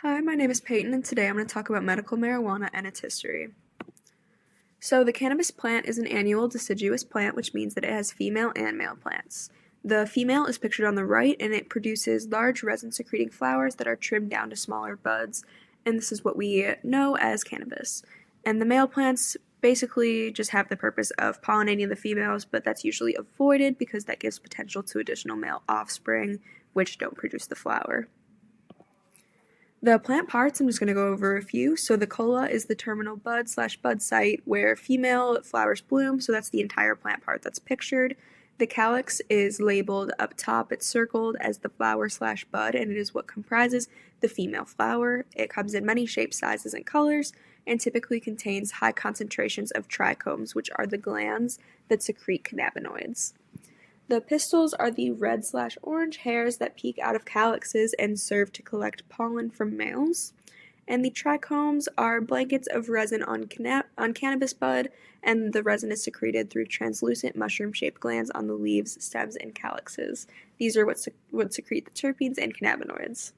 Hi, my name is Peyton, and today I'm going to talk about medical marijuana and its history. So, the cannabis plant is an annual deciduous plant, which means that it has female and male plants. The female is pictured on the right, and it produces large resin secreting flowers that are trimmed down to smaller buds, and this is what we know as cannabis. And the male plants basically just have the purpose of pollinating the females, but that's usually avoided because that gives potential to additional male offspring, which don't produce the flower. The plant parts, I'm just going to go over a few. So the cola is the terminal bud/bud site where female flowers bloom, so that's the entire plant part that's pictured. The calyx is labeled up top, it's circled as the flower/bud, and it is what comprises the female flower. It comes in many shapes, sizes, and colors, and typically contains high concentrations of trichomes, which are the glands that secrete cannabinoids. The pistils are the red/orange hairs that peek out of calyxes and serve to collect pollen from males. And the trichomes are blankets of resin on cannabis bud, and the resin is secreted through translucent mushroom-shaped glands on the leaves, stems, and calyxes. These are what secrete the terpenes and cannabinoids.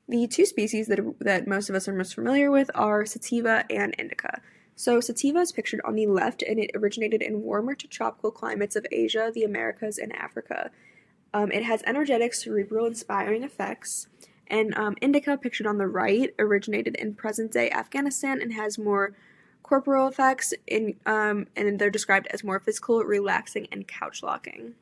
The two species that most of us are most familiar with are sativa and indica. So sativa is pictured on the left, and it originated in warmer to tropical climates of Asia, the Americas, and Africa. It has energetic, cerebral, inspiring effects. And indica, pictured on the right, originated in present-day Afghanistan and has more corporal effects, and they're described as more physical, relaxing, and couch-locking.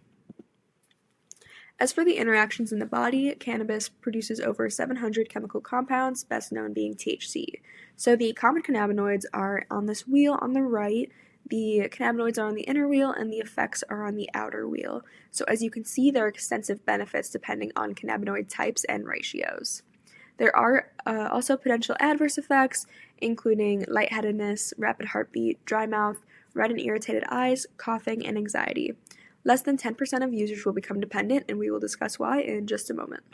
As for the interactions in the body, cannabis produces over 700 chemical compounds, best known being THC. So the common cannabinoids are on this wheel on the right, the cannabinoids are on the inner wheel, and the effects are on the outer wheel. So as you can see, there are extensive benefits depending on cannabinoid types and ratios. There are also potential adverse effects, including lightheadedness, rapid heartbeat, dry mouth, red and irritated eyes, coughing, and anxiety. Less than 10% of users will become dependent, and we will discuss why in just a moment.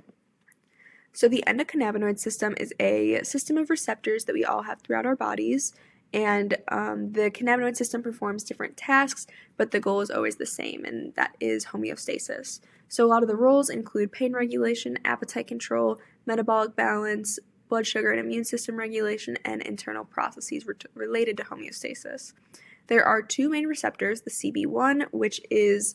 So the endocannabinoid system is a system of receptors that we all have throughout our bodies, and the cannabinoid system performs different tasks, but the goal is always the same, and that is homeostasis. So a lot of the roles include pain regulation, appetite control, metabolic balance, blood sugar and immune system regulation, and internal processes related to homeostasis. There are two main receptors, the CB1, which is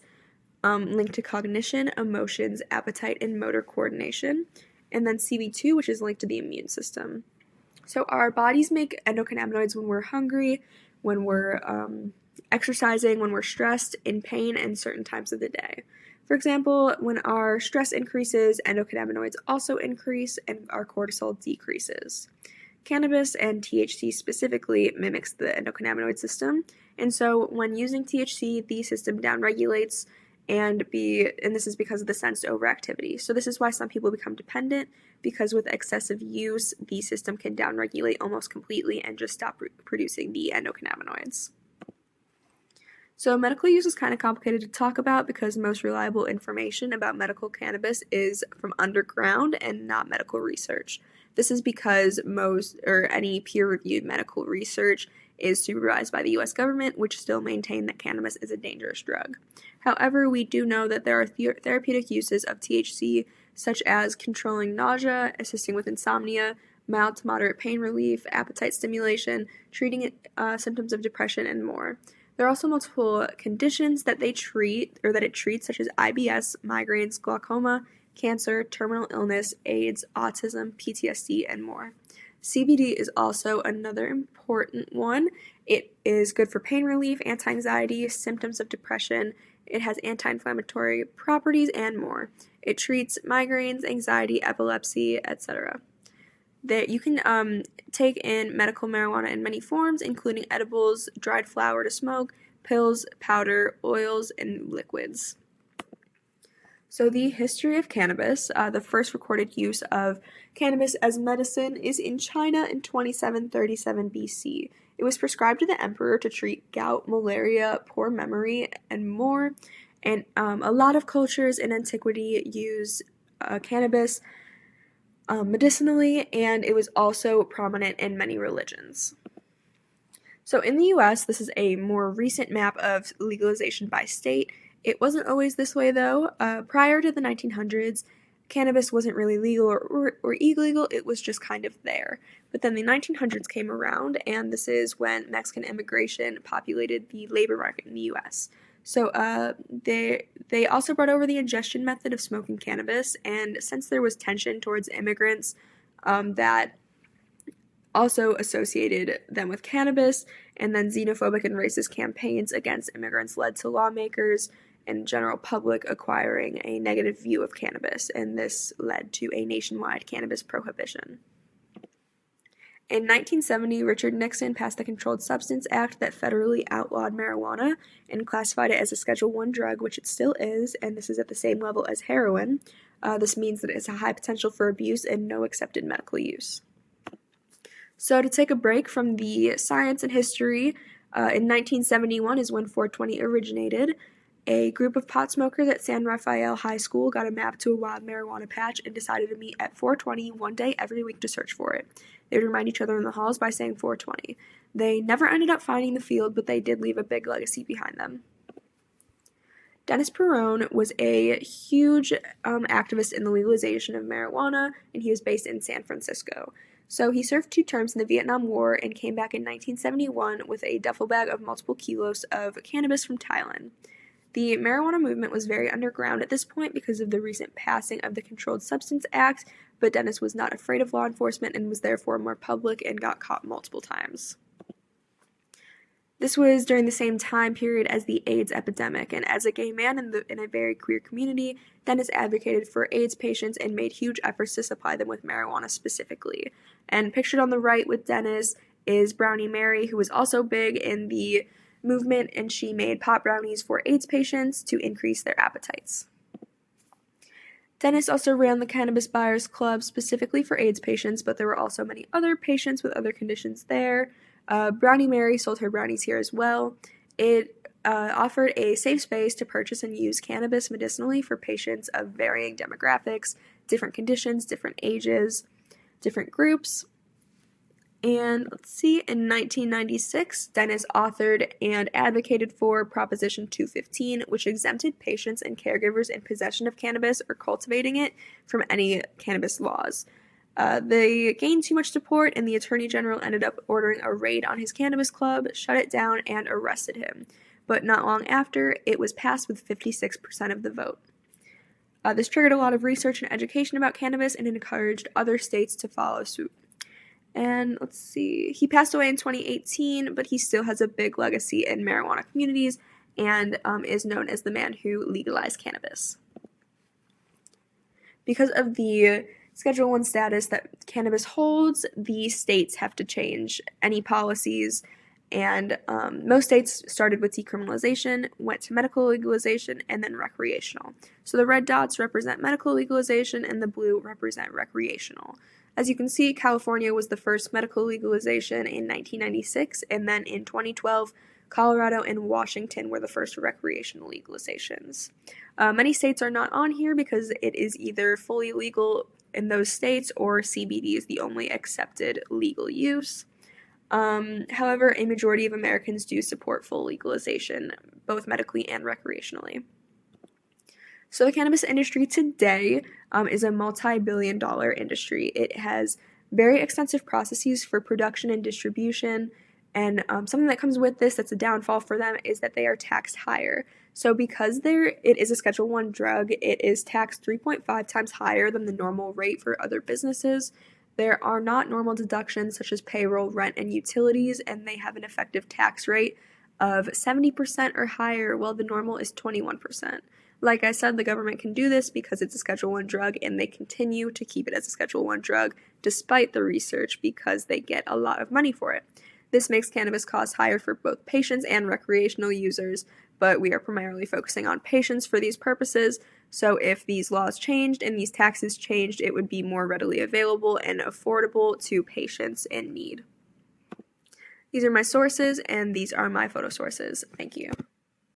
linked to cognition, emotions, appetite, and motor coordination, and then CB2, which is linked to the immune system. So our bodies make endocannabinoids when we're hungry, when we're exercising, when we're stressed, in pain, and certain times of the day. For example, when our stress increases, endocannabinoids also increase, and our cortisol decreases. Cannabis, and THC specifically, mimics the endocannabinoid system, and so when using THC, the system downregulates, and this is because of the sensed overactivity. So this is why some people become dependent, because with excessive use, the system can downregulate almost completely and just stop producing the endocannabinoids. So medical use is kind of complicated to talk about because most reliable information about medical cannabis is from underground and not medical research. This is because any peer-reviewed medical research is supervised by the U.S. government, which still maintain that cannabis is a dangerous drug. However, we do know that there are therapeutic uses of THC, such as controlling nausea, assisting with insomnia, mild to moderate pain relief, appetite stimulation, treating symptoms of depression, and more. There are also multiple conditions that it treats, such as IBS, migraines, glaucoma, cancer, terminal illness, AIDS, autism, PTSD, and more. CBD is also another important one. It is good for pain relief, anti-anxiety, symptoms of depression. It has anti-inflammatory properties and more. It treats migraines, anxiety, epilepsy, etc. You can take in medical marijuana in many forms, including edibles, dried flower to smoke, pills, powder, oils, and liquids. So the history of cannabis, the first recorded use of cannabis as medicine is in China in 2737 BC. It was prescribed to the emperor to treat gout, malaria, poor memory, and more. And a lot of cultures in antiquity use cannabis medicinally, and it was also prominent in many religions. So in the US, this is a more recent map of legalization by state. It wasn't always this way, though. Prior to the 1900s, cannabis wasn't really legal or illegal, it was just kind of there. But then the 1900s came around, and this is when Mexican immigration populated the labor market in the U.S. So they also brought over the ingestion method of smoking cannabis, and since there was tension towards immigrants that also associated them with cannabis, and then xenophobic and racist campaigns against immigrants led to lawmakers and general public acquiring a negative view of cannabis, and this led to a nationwide cannabis prohibition. In 1970, Richard Nixon passed the Controlled Substance Act that federally outlawed marijuana and classified it as a Schedule I drug, which it still is, and this is at the same level as heroin. This means that it has a high potential for abuse and no accepted medical use. So to take a break from the science and history, in 1971 is when 420 originated. A group of pot smokers at San Rafael High School got a map to a wild marijuana patch and decided to meet at 420 one day every week to search for it. They would remind each other in the halls by saying 420. They never ended up finding the field, but they did leave a big legacy behind them. Dennis Perone was a huge activist in the legalization of marijuana, and he was based in San Francisco. So he served 2 terms in the Vietnam War and came back in 1971 with a duffel bag of multiple kilos of cannabis from Thailand. The marijuana movement was very underground at this point because of the recent passing of the Controlled Substance Act, but Dennis was not afraid of law enforcement and was therefore more public and got caught multiple times. This was during the same time period as the AIDS epidemic, and as a gay man in a very queer community, Dennis advocated for AIDS patients and made huge efforts to supply them with marijuana specifically. And pictured on the right with Dennis is Brownie Mary, who was also big in the movement, and she made pot brownies for AIDS patients to increase their appetites. Dennis also ran the Cannabis Buyers Club specifically for AIDS patients, but there were also many other patients with other conditions there. Brownie Mary sold her brownies here as well. It offered a safe space to purchase and use cannabis medicinally for patients of varying demographics, different conditions, different ages, different groups. And let's see, in 1996, Dennis authored and advocated for Proposition 215, which exempted patients and caregivers in possession of cannabis or cultivating it from any cannabis laws. They gained too much support, and the Attorney General ended up ordering a raid on his cannabis club, shut it down, and arrested him. But not long after, it was passed with 56% of the vote. This triggered a lot of research and education about cannabis, and it encouraged other states to follow suit. And let's see, he passed away in 2018, but he still has a big legacy in marijuana communities and is known as the man who legalized cannabis. Because of the Schedule I status that cannabis holds, the states have to change any policies, and most states started with decriminalization, went to medical legalization, and then recreational. So the red dots represent medical legalization, and the blue represent recreational. As you can see, California was the first medical legalization in 1996, and then in 2012, Colorado and Washington were the first recreational legalizations. Many states are not on here because it is either fully legal in those states or CBD is the only accepted legal use. However, a majority of Americans do support full legalization, both medically and recreationally. So the cannabis industry today is a multi-billion-dollar industry. It has very extensive processes for production and distribution, and something that comes with this that's a downfall for them is that they are taxed higher. So because it is a Schedule I drug, it is taxed 3.5 times higher than the normal rate for other businesses. There are not normal deductions such as payroll, rent, and utilities, and they have an effective tax rate of 70% or higher, while the normal is 21%. Like I said, the government can do this because it's a Schedule I drug, and they continue to keep it as a Schedule I drug despite the research because they get a lot of money for it. This makes cannabis costs higher for both patients and recreational users, but we are primarily focusing on patients for these purposes, so if these laws changed and these taxes changed, it would be more readily available and affordable to patients in need. These are my sources, and these are my photo sources. Thank you.